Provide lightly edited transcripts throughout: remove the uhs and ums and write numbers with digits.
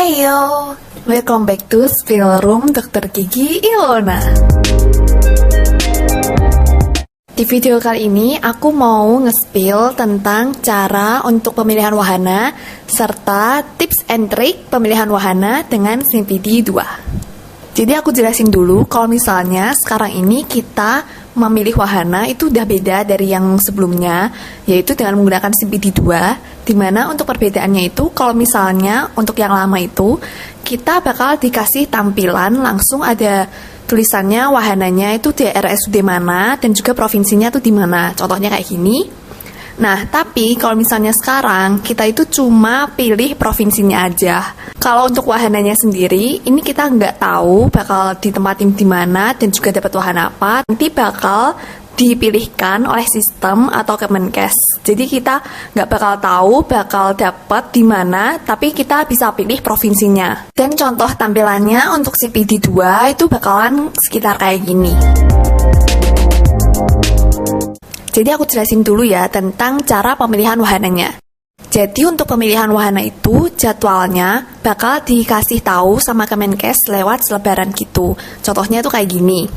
Heyo, welcome back to Spill Room Dr. Gigi Ilona. Di video kali ini aku mau nge-spill tentang cara untuk pemilihan wahana serta tips and trick pemilihan wahana dengan CPD 2. Jadi aku jelasin dulu kalau misalnya sekarang ini kita memilih wahana itu udah beda dari yang sebelumnya, yaitu dengan menggunakan CPD 2, dimana untuk perbedaannya itu kalau misalnya untuk yang lama itu kita bakal dikasih tampilan langsung ada tulisannya wahananya itu di RSUD mana dan juga provinsinya itu di mana, contohnya kayak gini. Nah, tapi kalau misalnya sekarang kita itu cuma pilih provinsinya aja. Kalau untuk wahananya sendiri, ini kita nggak tahu bakal ditempatin di mana dan juga dapat wahana apa. Nanti bakal dipilihkan oleh sistem atau Kemenkes. Jadi kita nggak bakal tahu bakal dapat di mana, tapi kita bisa pilih provinsinya. Dan contoh tampilannya untuk CPD 2 itu bakalan sekitar kayak gini. Jadi aku jelasin dulu ya tentang cara pemilihan wahananya. Jadi untuk pemilihan wahana itu jadwalnya bakal dikasih tahu sama Kemenkes lewat selebaran gitu. Contohnya itu kayak gini.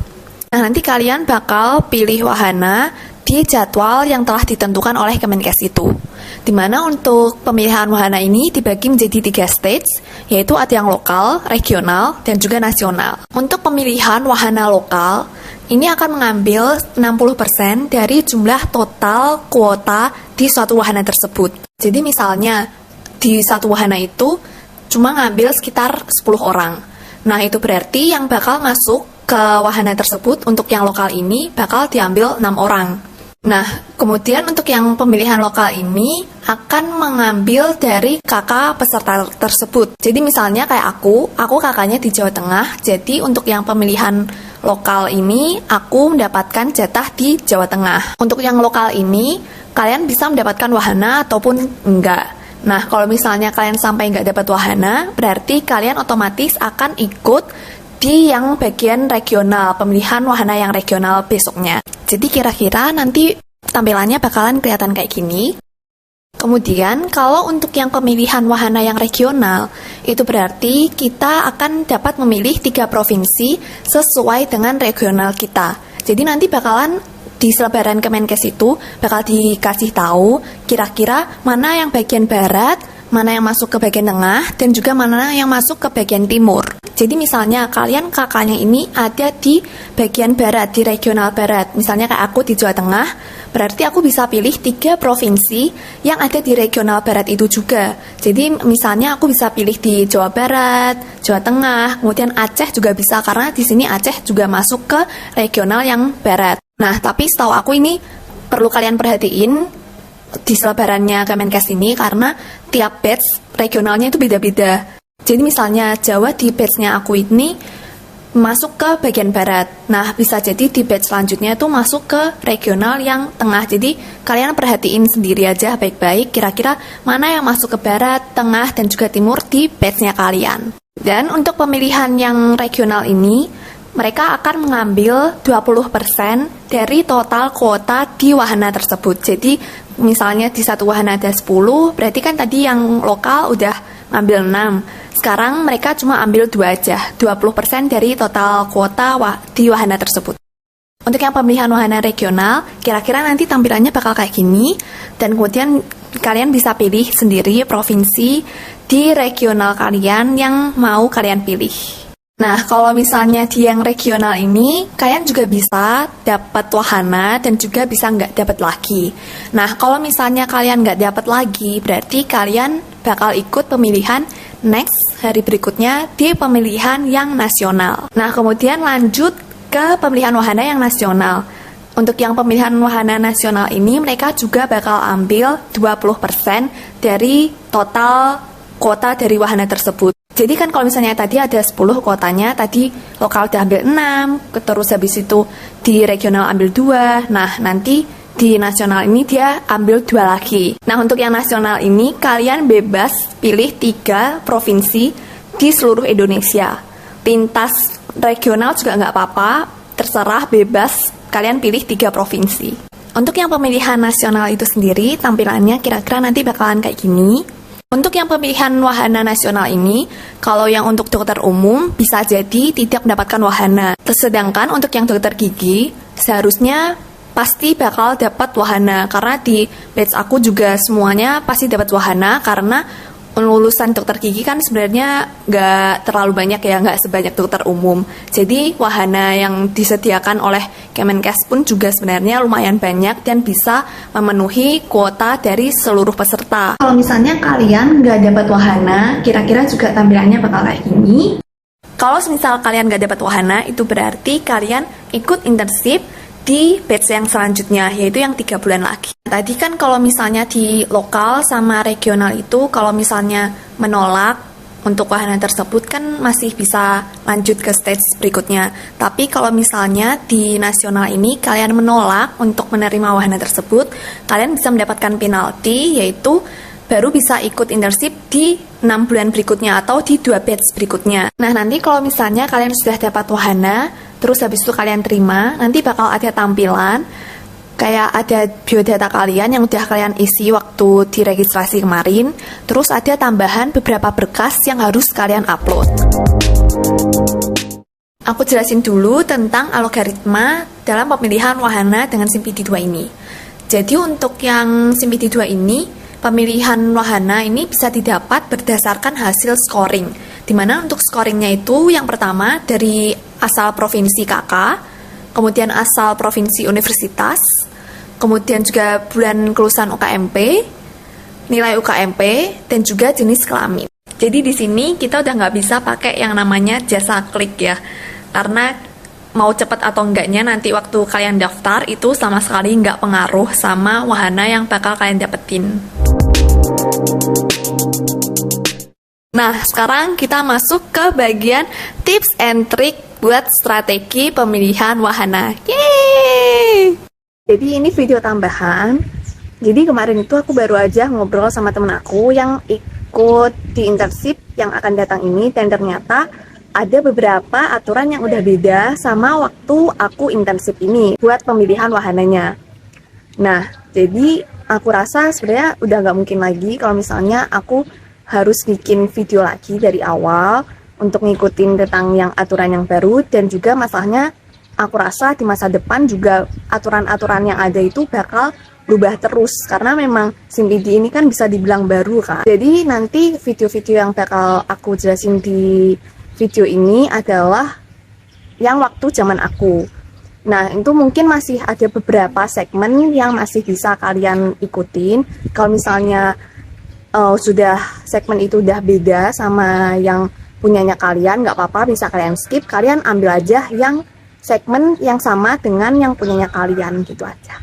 Nah, nanti kalian bakal pilih wahana di jadwal yang telah ditentukan oleh Kemenkes itu. Dimana untuk pemilihan wahana ini dibagi menjadi 3 stage, yaitu ada yang lokal, regional, dan juga nasional. Untuk pemilihan wahana lokal, ini akan mengambil 60% dari jumlah total kuota di suatu wahana tersebut. Jadi misalnya di satu wahana itu cuma ngambil sekitar 10 orang. Nah, itu berarti yang bakal masuk ke wahana tersebut untuk yang lokal ini bakal diambil 6 orang. Nah, kemudian untuk yang pemilihan lokal ini akan mengambil dari kakak peserta tersebut. Jadi misalnya kayak aku kakaknya di Jawa Tengah, jadi untuk yang pemilihan lokal ini aku mendapatkan jatah di Jawa Tengah. Untuk yang lokal ini, kalian bisa mendapatkan wahana ataupun enggak. Nah, kalau misalnya kalian sampai enggak dapat wahana, berarti kalian otomatis akan ikut di yang bagian regional, pemilihan wahana yang regional besoknya. Jadi kira-kira nanti tampilannya bakalan kelihatan kayak gini. Kemudian kalau untuk yang pemilihan wahana yang regional, itu berarti kita akan dapat memilih 3 provinsi sesuai dengan regional kita. Jadi nanti bakalan di selebaran Kemenkes itu bakal dikasih tahu kira-kira mana yang bagian barat, mana yang masuk ke bagian tengah, dan juga mana yang masuk ke bagian timur. Jadi misalnya kalian kakaknya ini ada di bagian barat, di regional barat. Misalnya kayak aku di Jawa Tengah, berarti aku bisa pilih 3 provinsi yang ada di regional barat itu juga. Jadi misalnya aku bisa pilih di Jawa Barat, Jawa Tengah, kemudian Aceh juga bisa karena di sini Aceh juga masuk ke regional yang barat. Nah, tapi setahu aku ini perlu kalian perhatiin di selebarannya Kemenkes ini karena tiap batch regionalnya itu beda-beda. Jadi misalnya Jawa di batch-nya aku ini masuk ke bagian barat. Nah, bisa jadi di batch selanjutnya itu masuk ke regional yang tengah. Jadi kalian perhatiin sendiri aja baik-baik kira-kira mana yang masuk ke barat, tengah, dan juga timur di batch-nya kalian. Dan untuk pemilihan yang regional ini, mereka akan mengambil 20% dari total kuota di wahana tersebut. Jadi misalnya di satu wahana ada 10, berarti kan tadi yang lokal udah ngambil 6. Sekarang mereka cuma ambil 2 aja, 20% dari total kuota di wahana tersebut. Untuk yang pemilihan wahana regional, kira-kira nanti tampilannya bakal kayak gini, dan kemudian kalian bisa pilih sendiri provinsi di regional kalian yang mau kalian pilih. Nah, kalau misalnya di yang regional ini, kalian juga bisa dapat wahana dan juga bisa nggak dapat lagi. Nah, kalau misalnya kalian nggak dapat lagi, berarti kalian bakal ikut pemilihan next hari berikutnya di pemilihan yang nasional. Nah, kemudian lanjut ke pemilihan wahana yang nasional. Untuk yang pemilihan wahana nasional ini, mereka juga bakal ambil 20% dari total kuota dari wahana tersebut. Jadi kan kalau misalnya tadi ada 10 kuotanya, tadi lokal udah ambil 6, terus habis itu di regional ambil 2, nah nanti di nasional ini dia ambil 2 lagi. Nah, untuk yang nasional ini kalian bebas pilih 3 provinsi di seluruh Indonesia. Lintas regional juga nggak apa-apa, terserah bebas, kalian pilih 3 provinsi. Untuk yang pemilihan nasional itu sendiri, tampilannya kira-kira nanti bakalan kayak gini. Untuk yang pemilihan wahana nasional ini, kalau yang untuk dokter umum bisa jadi tidak mendapatkan wahana. Sedangkan untuk yang dokter gigi, seharusnya pasti bakal dapat wahana. Karena di batch aku juga semuanya pasti dapat wahana, karena lulusan dokter gigi kan sebenarnya nggak terlalu banyak ya, nggak sebanyak dokter umum. Jadi wahana yang disediakan oleh Kemenkes pun juga sebenarnya lumayan banyak dan bisa memenuhi kuota dari seluruh peserta. Kalau misalnya kalian nggak dapat wahana, kira-kira juga tampilannya bakal kayak gini. Kalau misal kalian nggak dapat wahana, itu berarti kalian ikut internship di batch yang selanjutnya, yaitu yang 3 bulan lagi. Tadi kan kalau misalnya di lokal sama regional itu, kalau misalnya menolak untuk wahana tersebut kan masih bisa lanjut ke stage berikutnya. Tapi kalau misalnya di nasional ini kalian menolak untuk menerima wahana tersebut, kalian bisa mendapatkan penalti, yaitu baru bisa ikut internship di 6 bulan berikutnya atau di 2 batch berikutnya. Nah, nanti kalau misalnya kalian sudah dapat wahana, terus habis itu kalian terima, nanti bakal ada tampilan kayak ada biodata kalian yang udah kalian isi waktu diregistrasi kemarin, terus ada tambahan beberapa berkas yang harus kalian upload. Aku jelasin dulu tentang algoritma dalam pemilihan wahana dengan SIMPD2 ini. Jadi untuk yang SIMPD2 ini, pemilihan wahana ini bisa didapat berdasarkan hasil scoring, dimana untuk scoringnya itu yang pertama dari asal provinsi KK, kemudian asal provinsi universitas, kemudian juga bulan kelulusan UKMP, nilai UKMP, dan juga jenis kelamin. Jadi di sini kita udah nggak bisa pakai yang namanya jasa klik ya, karena mau cepat atau enggaknya nanti waktu kalian daftar itu sama sekali nggak pengaruh sama wahana yang bakal kalian dapetin. Nah, sekarang kita masuk ke bagian tips and trick buat strategi pemilihan wahana. Yeay! Jadi ini video tambahan. Jadi kemarin itu aku baru aja ngobrol sama temen aku yang ikut di internship yang akan datang ini, dan ternyata ada beberapa aturan yang udah beda sama waktu aku internship ini buat pemilihan wahananya. Nah, jadi aku rasa sebenarnya udah nggak mungkin lagi kalau misalnya aku harus bikin video lagi dari awal untuk ngikutin tentang yang aturan yang baru, dan juga masalahnya aku rasa di masa depan juga aturan-aturan yang ada itu bakal berubah terus, karena memang SIMPD ini kan bisa dibilang baru kan. Jadi nanti video-video yang bakal aku jelasin di video ini adalah yang waktu zaman aku. Nah, itu mungkin masih ada beberapa segmen yang masih bisa kalian ikutin. Kalau misalnya sudah segmen itu udah beda sama yang punyanya kalian, nggak apa-apa, bisa kalian skip. Kalian ambil aja yang segmen yang sama dengan yang punyanya kalian, gitu aja.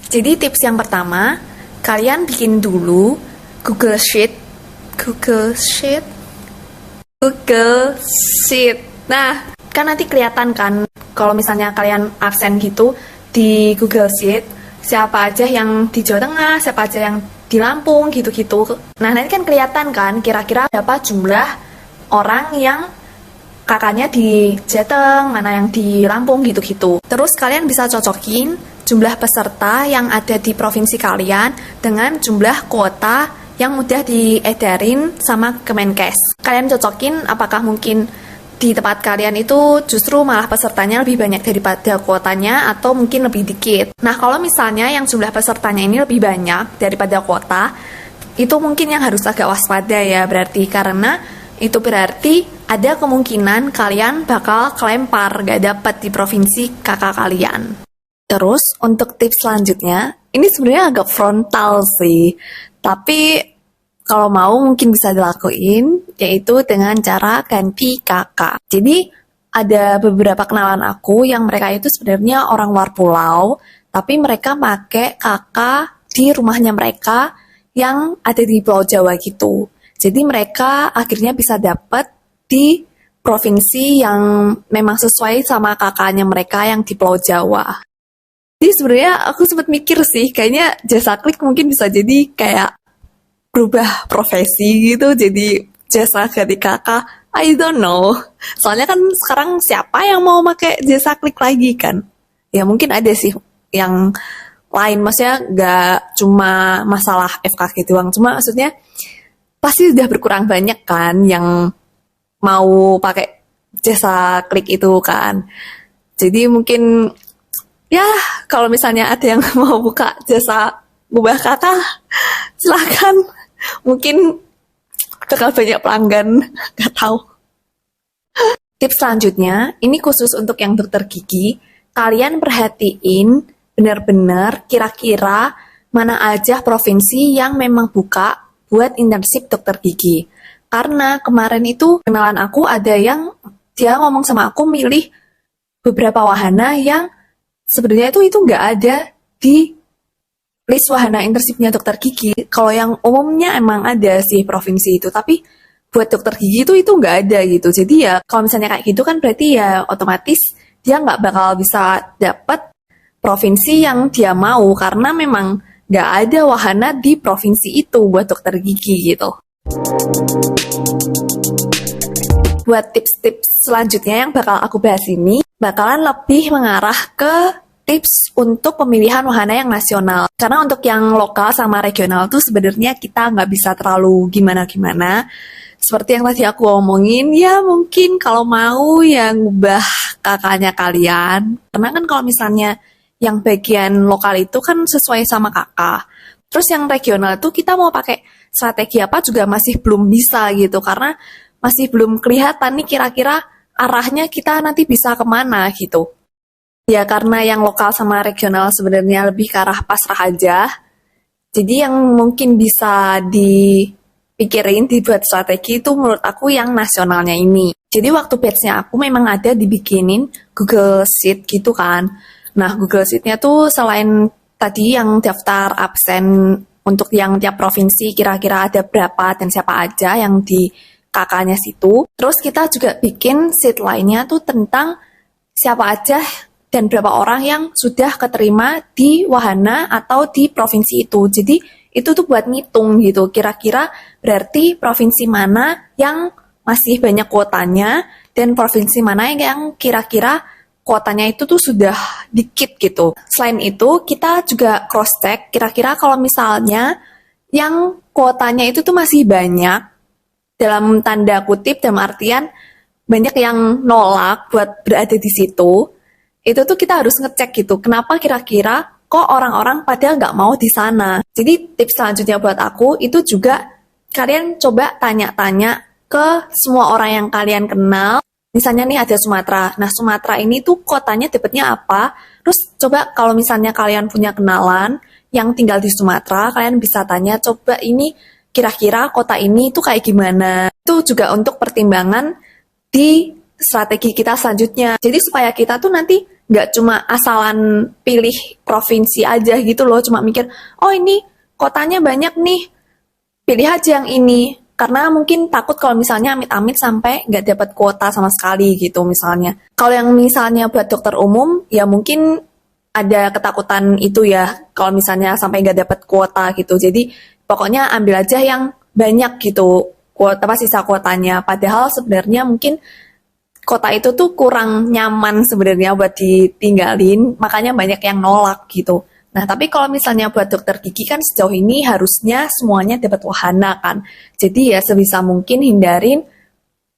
Jadi tips yang pertama, kalian bikin dulu Google Sheet. Nah, kan nanti kelihatan kan kalau misalnya kalian absen gitu di Google Sheet, siapa aja yang di Jawa Tengah, siapa aja yang di Lampung, gitu-gitu. Nah, nanti kan kelihatan kan kira-kira berapa jumlah orang yang kakaknya di Jateng, mana yang di Lampung, gitu-gitu. Terus kalian bisa cocokin jumlah peserta yang ada di provinsi kalian dengan jumlah kuota yang mudah diedarin sama Kemenkes. Kalian cocokin apakah mungkin di tempat kalian itu justru malah pesertanya lebih banyak daripada kuotanya, atau mungkin lebih dikit. Nah, kalau misalnya yang jumlah pesertanya ini lebih banyak daripada kuota, itu mungkin yang harus agak waspada ya, berarti karena itu berarti ada kemungkinan kalian bakal kelempar gak dapat di provinsi kakak kalian. Terus untuk tips selanjutnya, ini sebenarnya agak frontal sih, tapi kalau mau mungkin bisa dilakuin, yaitu dengan cara ganti kakak. Jadi ada beberapa kenalan aku yang mereka itu sebenarnya orang luar pulau, tapi mereka pakai kakak di rumahnya mereka yang ada di Pulau Jawa gitu. Jadi mereka akhirnya bisa dapat di provinsi yang memang sesuai sama kakaknya mereka yang di Pulau Jawa. Jadi sebenarnya aku sempat mikir sih, kayaknya jasa klik mungkin bisa jadi kayak berubah profesi gitu, jadi jasa ganti kakak. I don't know. Soalnya kan sekarang siapa yang mau pakai jasa klik lagi kan? Ya mungkin ada sih yang lain, maksudnya nggak cuma masalah FKG doang. Cuma maksudnya pasti udah berkurang banyak kan yang mau pakai jasa klik itu kan. Jadi mungkin ya kalau misalnya ada yang mau buka jasa ngubah kata, silahkan. Mungkin bakal banyak pelanggan, nggak tahu. Tips selanjutnya, ini khusus untuk yang dokter gigi. Kalian perhatiin benar-benar kira-kira mana aja provinsi yang memang buka buat internship dokter gigi. Karena kemarin itu kenalan aku ada yang dia ngomong sama aku milih beberapa wahana yang sebenarnya itu nggak ada di list wahana internshipnya dokter gigi. Kalau yang umumnya emang ada sih provinsi itu, tapi buat dokter gigi itu nggak ada gitu. Jadi ya kalau misalnya kayak gitu kan berarti ya otomatis dia nggak bakal bisa dapat provinsi yang dia mau karena memang nggak ada wahana di provinsi itu buat dokter gigi gitu. Buat tips-tips selanjutnya yang bakal aku bahas ini bakalan lebih mengarah ke tips untuk pemilihan wahana yang nasional. Karena untuk yang lokal sama regional tuh sebenarnya kita nggak bisa terlalu gimana-gimana. Seperti yang tadi aku omongin, ya mungkin kalau mau ya ngubah kakaknya kalian. Karena kan kalau misalnya yang bagian lokal itu kan sesuai sama kakak. Terus yang regional itu kita mau pakai strategi apa juga masih belum bisa gitu. Karena masih belum kelihatan nih kira-kira arahnya kita nanti bisa kemana gitu. Ya karena yang lokal sama regional sebenarnya lebih ke arah pasrah aja. Jadi yang mungkin bisa dipikirin dibuat strategi itu menurut aku yang nasionalnya ini. Jadi waktu batch-nya aku memang ada dibikinin Google Sheet gitu kan. Nah Google Sheet-nya tuh selain tadi yang daftar absen untuk yang tiap provinsi kira-kira ada berapa dan siapa aja yang di kakaknya situ. Terus kita juga bikin sheet lainnya tuh tentang siapa aja dan berapa orang yang sudah keterima di wahana atau di provinsi itu. Jadi itu tuh buat ngitung gitu. Kira-kira berarti provinsi mana yang masih banyak kuotanya dan provinsi mana yang kira-kira kuotanya itu tuh sudah dikit gitu. Selain itu kita juga cross check kira-kira kalau misalnya yang kuotanya itu tuh masih banyak dalam tanda kutip dalam artian banyak yang nolak buat berada di situ. Itu tuh kita harus ngecek gitu, kenapa kira-kira kok orang-orang pada nggak mau di sana. Jadi tips selanjutnya buat aku itu juga kalian coba tanya-tanya ke semua orang yang kalian kenal. Misalnya nih ada Sumatera, nah Sumatera ini tuh kotanya dapetnya apa? Terus coba kalau misalnya kalian punya kenalan yang tinggal di Sumatera, kalian bisa tanya, coba ini kira-kira kota ini tuh kayak gimana. Itu juga untuk pertimbangan di strategi kita selanjutnya. Jadi supaya kita tuh nanti nggak cuma asalan pilih provinsi aja gitu loh, cuma mikir, oh ini kotanya banyak nih, pilih aja yang ini. Karena mungkin takut kalau misalnya amit-amit sampai nggak dapat kuota sama sekali gitu misalnya. Kalau yang misalnya buat dokter umum, ya mungkin ada ketakutan itu ya, kalau misalnya sampai nggak dapat kuota gitu. Jadi pokoknya ambil aja yang banyak gitu, kuota apa sisa kuotanya. Padahal sebenarnya mungkin kota itu tuh kurang nyaman sebenarnya buat ditinggalin, makanya banyak yang nolak gitu. Nah, tapi kalau misalnya buat dokter gigi kan sejauh ini harusnya semuanya dapat wahana kan. Jadi ya sebisa mungkin hindarin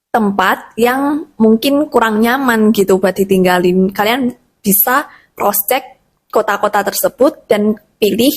tempat yang mungkin kurang nyaman gitu buat ditinggalin. Kalian bisa cross-check kota-kota tersebut dan pilih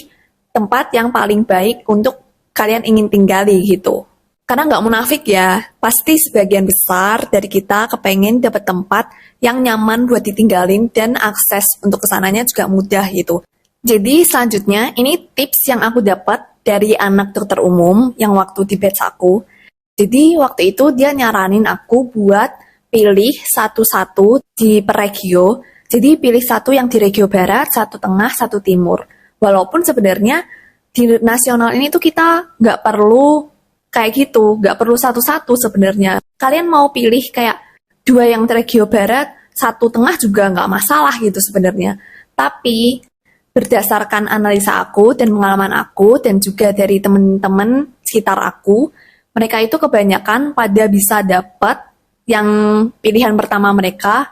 tempat yang paling baik untuk kalian ingin tinggali gitu. Karena nggak munafik ya, pasti sebagian besar dari kita kepengen dapat tempat yang nyaman buat ditinggalin dan akses untuk kesananya juga mudah gitu. Jadi selanjutnya, ini tips yang aku dapat dari anak dokter umum yang waktu di batch aku. Jadi waktu itu dia nyaranin aku buat pilih satu-satu di per regio. Jadi pilih satu yang di regio barat, satu tengah, satu timur. Walaupun sebenarnya di nasional ini tuh kita nggak perlu kayak gitu, nggak perlu satu-satu sebenarnya. Kalian mau pilih kayak 2 yang regio barat, 1 tengah juga nggak masalah gitu sebenarnya. Tapi berdasarkan analisa aku dan pengalaman aku dan juga dari teman-teman sekitar aku, mereka itu kebanyakan pada bisa dapat yang pilihan pertama mereka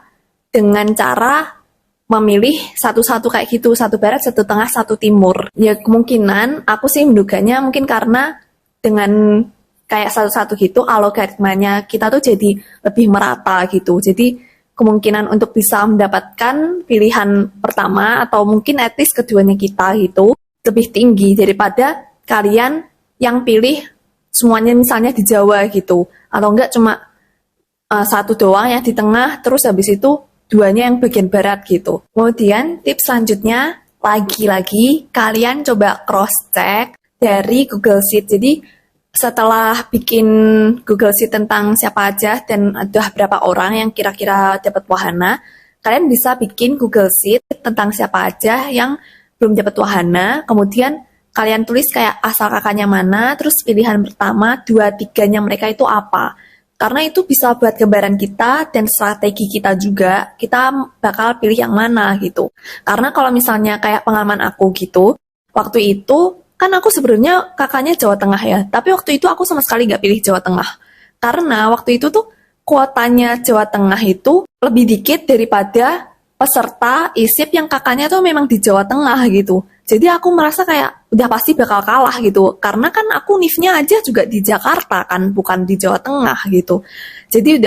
dengan cara memilih satu-satu kayak gitu, 1 barat, 1 tengah, 1 timur. Ya kemungkinan aku sih menduganya mungkin karena dengan kayak satu-satu gitu, algoritmanya kita tuh jadi lebih merata gitu. Jadi kemungkinan untuk bisa mendapatkan pilihan pertama atau mungkin at least keduanya kita gitu lebih tinggi daripada kalian yang pilih semuanya misalnya di Jawa gitu, atau enggak cuma satu doang yang di tengah, terus habis itu duanya yang bagian barat gitu. Kemudian tips selanjutnya, lagi-lagi kalian coba cross-check dari Google Sheet. Jadi setelah bikin Google Sheet tentang siapa aja dan ada berapa orang yang kira-kira dapat wahana, kalian bisa bikin Google Sheet tentang siapa aja yang belum dapat wahana, kemudian kalian tulis kayak asal kakaknya mana, terus pilihan pertama, 2-3-nya mereka itu apa. Karena itu bisa buat gambaran kita dan strategi kita juga, kita bakal pilih yang mana gitu. Karena kalau misalnya kayak pengalaman aku gitu, waktu itu kan aku sebenarnya kakaknya Jawa Tengah ya, tapi waktu itu aku sama sekali nggak pilih Jawa Tengah. Karena waktu itu tuh kuotanya Jawa Tengah itu lebih dikit daripada peserta ISIP yang kakaknya tuh memang di Jawa Tengah gitu. Jadi aku merasa kayak udah pasti bakal kalah gitu. Karena kan aku NIF-nya aja juga di Jakarta kan, bukan di Jawa Tengah gitu. Jadi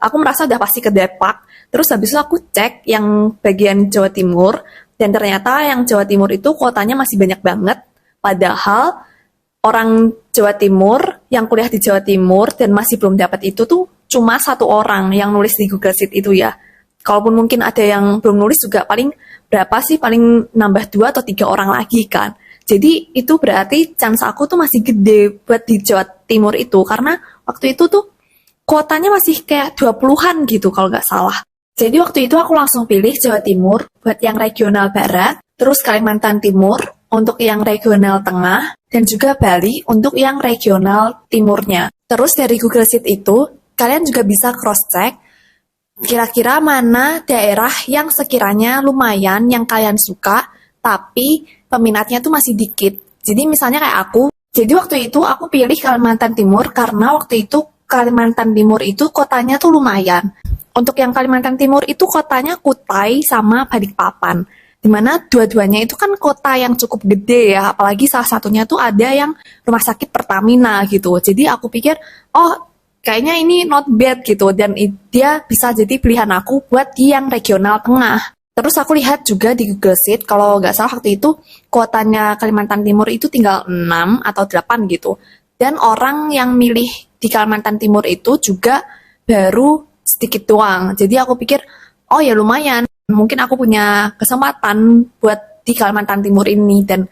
aku merasa udah pasti kedepak. Terus habis itu aku cek yang bagian Jawa Timur, dan ternyata yang Jawa Timur itu kuotanya masih banyak banget. Padahal orang Jawa Timur yang kuliah di Jawa Timur dan masih belum dapat itu tuh cuma 1 orang yang nulis di Google Sheet itu ya. Kalaupun mungkin ada yang belum nulis juga paling berapa sih, paling nambah 2 atau 3 orang lagi kan. Jadi itu berarti chance aku tuh masih gede buat di Jawa Timur itu, karena waktu itu tuh kuotanya masih kayak 20-an gitu kalau nggak salah. Jadi waktu itu aku langsung pilih Jawa Timur buat yang regional barat, terus Kalimantan Timur untuk yang regional tengah, dan juga Bali untuk yang regional timurnya. Terus dari Google Sheet itu, kalian juga bisa cross-check kira-kira mana daerah yang sekiranya lumayan yang kalian suka, tapi peminatnya tuh masih dikit. Jadi misalnya kayak aku, jadi waktu itu aku pilih Kalimantan Timur karena waktu itu Kalimantan Timur itu kotanya tuh lumayan. Untuk yang Kalimantan Timur itu kotanya Kutai sama Balikpapan. Dimana dua-duanya itu kan kota yang cukup gede ya, apalagi salah satunya tuh ada yang rumah sakit Pertamina gitu. Jadi aku pikir, oh kayaknya ini not bad gitu, dan dia bisa jadi pilihan aku buat di yang regional tengah. Terus aku lihat juga di Google Sheet, kalau nggak salah waktu itu kotanya Kalimantan Timur itu tinggal 6 atau 8 gitu. Dan orang yang milih di Kalimantan Timur itu juga baru sedikit doang. Jadi aku pikir, oh ya lumayan, mungkin aku punya kesempatan buat di Kalimantan Timur ini. Dan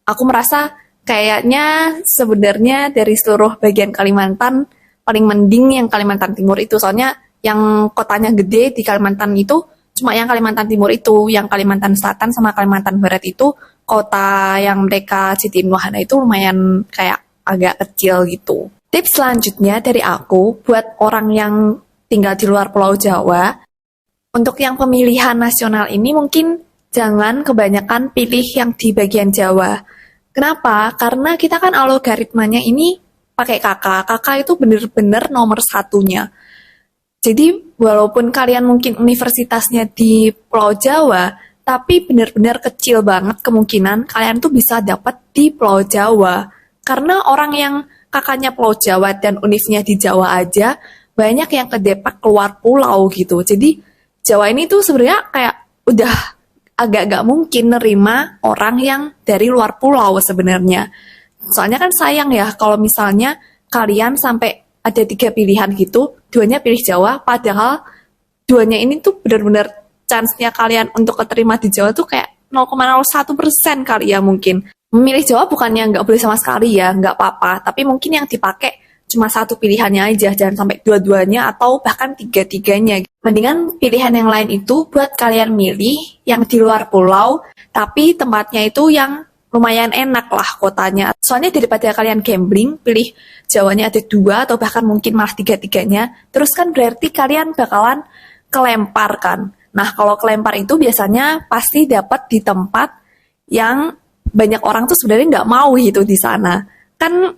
aku merasa kayaknya sebenarnya dari seluruh bagian Kalimantan paling mending yang Kalimantan Timur itu. Soalnya yang kotanya gede di Kalimantan itu cuma yang Kalimantan Timur itu. Yang Kalimantan Selatan sama Kalimantan Barat itu kota yang mereka citiin wahana itu lumayan kayak agak kecil gitu. Tips selanjutnya dari aku buat orang yang tinggal di luar Pulau Jawa, untuk yang pemilihan nasional ini mungkin jangan kebanyakan pilih yang di bagian Jawa. Kenapa? Karena kita kan algoritmanya ini pakai kakak. Kakak itu bener-bener nomor satunya. Jadi walaupun kalian mungkin universitasnya di Pulau Jawa, tapi bener-bener kecil banget kemungkinan kalian tuh bisa dapat di Pulau Jawa. Karena orang yang kakaknya Pulau Jawa dan univnya di Jawa aja, banyak yang kedepak keluar pulau gitu. Jadi Jawa ini tuh sebenarnya kayak udah agak gak mungkin nerima orang yang dari luar pulau sebenarnya. Soalnya kan sayang ya kalau misalnya kalian sampai ada 3 pilihan gitu, 2-nya pilih Jawa, padahal 2-nya ini tuh benar-benar chance-nya kalian untuk keterima di Jawa tuh kayak 0,01% kali ya mungkin. Memilih Jawa bukannya nggak boleh sama sekali ya, nggak apa-apa, tapi mungkin yang dipakai cuma 1 pilihannya aja, jangan sampai 2-2-nya atau bahkan 3-3-nya. Mendingan pilihan yang lain itu buat kalian milih yang di luar pulau, tapi tempatnya itu yang lumayan enak lah kotanya. Soalnya daripada kalian gambling, pilih Jawanya ada 2 atau bahkan mungkin malah 3-3-nya, terus kan berarti kalian bakalan kelempar kan. Nah kalau kelempar itu biasanya pasti dapat di tempat yang banyak orang tuh sebenarnya nggak mau gitu di sana. Kan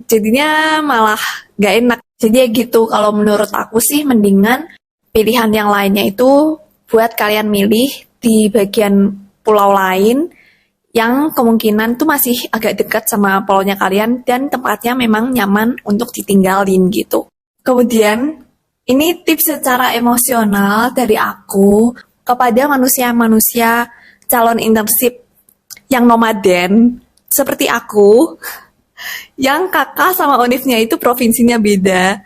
jadinya malah nggak enak. Jadi ya gitu, kalau menurut aku sih mendingan pilihan yang lainnya itu buat kalian milih di bagian pulau lain yang kemungkinan tuh masih agak dekat sama polnya kalian dan tempatnya memang nyaman untuk ditinggalin gitu. Kemudian, ini tips secara emosional dari aku kepada manusia-manusia calon internship yang nomaden seperti aku, yang kakak sama univnya itu provinsinya beda.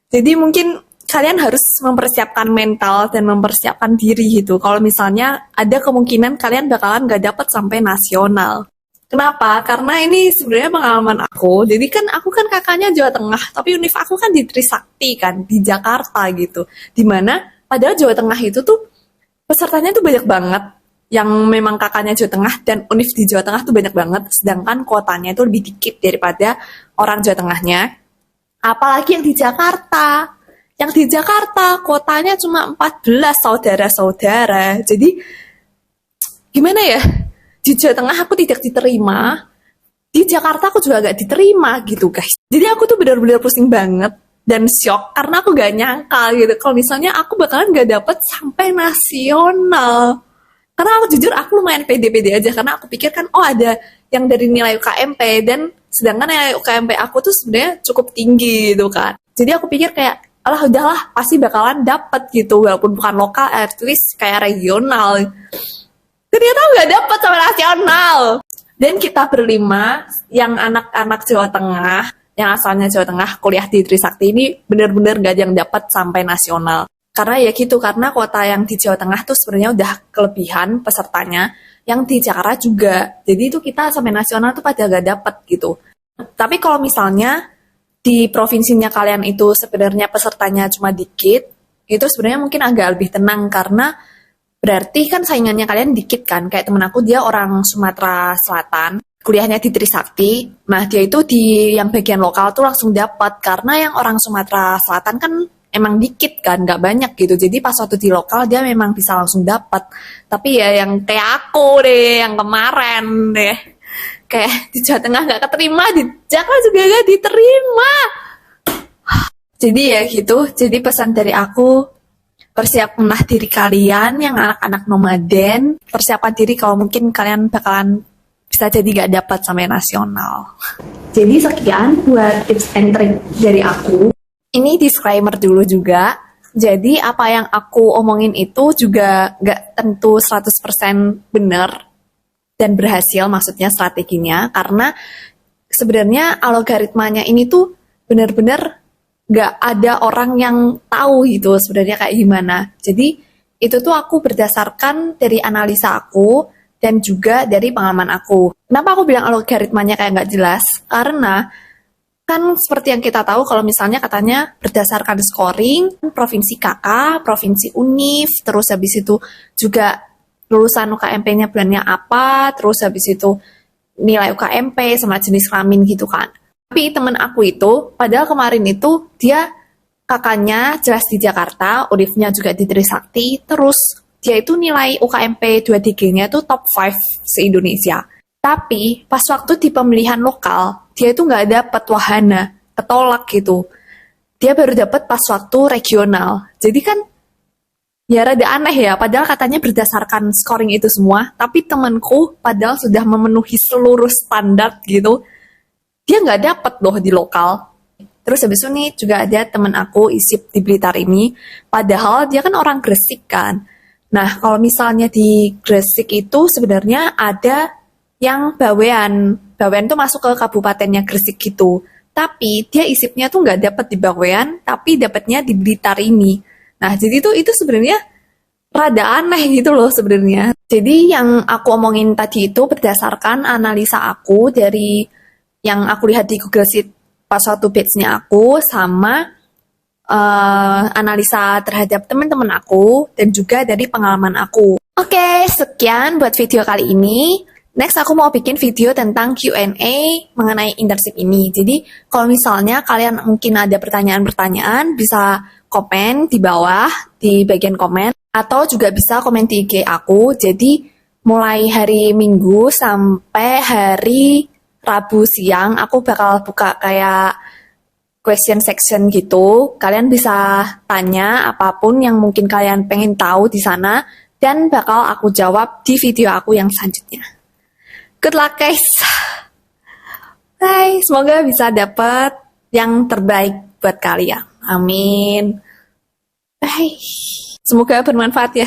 Jadi mungkin kalian harus mempersiapkan mental dan mempersiapkan diri gitu. Kalau misalnya ada kemungkinan kalian bakalan gak dapet sampai nasional. Kenapa? Karena ini sebenarnya pengalaman aku. Jadi kan aku kan kakaknya Jawa Tengah, tapi univ aku kan di Trisakti kan, di Jakarta gitu. Dimana padahal Jawa Tengah itu tuh pesertanya tuh banyak banget. Yang memang kakaknya Jawa Tengah dan univ di Jawa Tengah tuh banyak banget. Sedangkan kuotanya itu lebih dikit daripada orang Jawa Tengahnya. Apalagi yang di Jakarta. Yang di Jakarta kuotanya cuma 14 saudara-saudara. Jadi gimana ya? Di Jawa Tengah aku tidak diterima. Di Jakarta aku juga gak diterima gitu guys. Jadi aku tuh benar-benar pusing banget dan shock karena aku gak nyangka gitu. Kalau misalnya aku bakalan gak dapet sampai nasional. Karena aku jujur aku lumayan pede-pede aja karena aku pikir kan ada yang dari nilai UKMP dan sedangkan nilai UKMP aku tuh sebenarnya cukup tinggi gitu kan. Jadi aku pikir kayak alah udahlah pasti bakalan dapet gitu walaupun bukan lokal at least kayak regional. Ternyata nggak dapet sama nasional. Dan kita berlima yang anak-anak Jawa Tengah yang asalnya Jawa Tengah kuliah di Trisakti ini bener-bener nggak ada yang dapet sampai nasional. Karena ya gitu, karena kuota yang di Jawa Tengah tuh sebenarnya udah kelebihan pesertanya, yang di Jakarta juga. Jadi itu kita sampai nasional tuh pada gak dapet gitu. Tapi kalau misalnya di provinsinya kalian itu sebenarnya pesertanya cuma dikit, itu sebenarnya mungkin agak lebih tenang karena berarti kan saingannya kalian dikit kan. Kayak temen aku dia orang Sumatera Selatan, kuliahnya di Trisakti. Nah dia itu di yang bagian lokal tuh langsung dapat karena yang orang Sumatera Selatan kan emang dikit kan, nggak banyak gitu. Jadi pas waktu di lokal dia memang bisa langsung dapat. Tapi ya yang kayak aku deh, yang kemarin deh, kayak di Jawa Tengah nggak keterima, di Jakarta juga nggak diterima. Jadi ya gitu. Jadi pesan dari aku, persiapkanlah diri kalian yang anak-anak nomaden. Persiapkan diri kalau mungkin kalian bakalan bisa jadi nggak dapat sampai nasional. Jadi sekian buat tips and trick dari aku. Ini disclaimer dulu juga, jadi apa yang aku omongin itu juga nggak tentu 100% benar dan berhasil, maksudnya strateginya, karena sebenarnya algoritmanya ini tuh benar-benar nggak ada orang yang tahu gitu sebenarnya kayak gimana. Jadi itu tuh aku berdasarkan dari analisa aku dan juga dari pengalaman aku. Kenapa aku bilang algoritmanya kayak nggak jelas? Karena kan seperti yang kita tahu kalau misalnya katanya berdasarkan scoring, provinsi KK, provinsi univ, terus habis itu juga lulusan UKMP-nya bulannya apa, terus habis itu nilai UKMP sama jenis kelamin gitu kan. Tapi temen aku itu, padahal kemarin itu dia kakaknya jelas di Jakarta, univnya juga di Trisakti, terus dia itu nilai UKMP 2DG-nya itu top 5 se-Indonesia. Tapi pas waktu di pemilihan lokal, dia itu nggak dapet wahana, ketolak gitu. Dia baru dapet pas waktu regional. Jadi kan ya rada aneh ya, padahal katanya berdasarkan scoring itu semua, tapi temanku padahal sudah memenuhi seluruh standar gitu, dia nggak dapet loh di lokal. Terus habis itu nih juga ada temen aku isip di Blitar ini, padahal dia kan orang Gresik kan. Nah kalau misalnya di Gresik itu sebenarnya ada yang Bawean. Bawean tuh masuk ke kabupatennya Gresik gitu. Tapi dia isipnya tuh nggak dapet di Bawean, tapi dapetnya di Blitar ini. Nah, jadi tuh itu sebenarnya rada aneh gitu loh sebenarnya. Jadi yang aku omongin tadi itu berdasarkan analisa aku dari yang aku lihat di Google Sheet pas waktu batch-nya aku sama analisa terhadap teman-teman aku dan juga dari pengalaman aku. Oke, sekian buat video kali ini. Next aku mau bikin video tentang Q&A mengenai internship ini. Jadi kalau misalnya kalian mungkin ada pertanyaan-pertanyaan bisa komen di bawah di bagian komen atau juga bisa komen di IG aku. Jadi mulai hari Minggu sampai hari Rabu siang aku bakal buka kayak question section gitu. Kalian bisa tanya apapun yang mungkin kalian pengen tahu di sana dan bakal aku jawab di video aku yang selanjutnya. Good luck guys. Bye, semoga bisa dapat yang terbaik buat kalian. Amin. Bye. Semoga bermanfaat ya.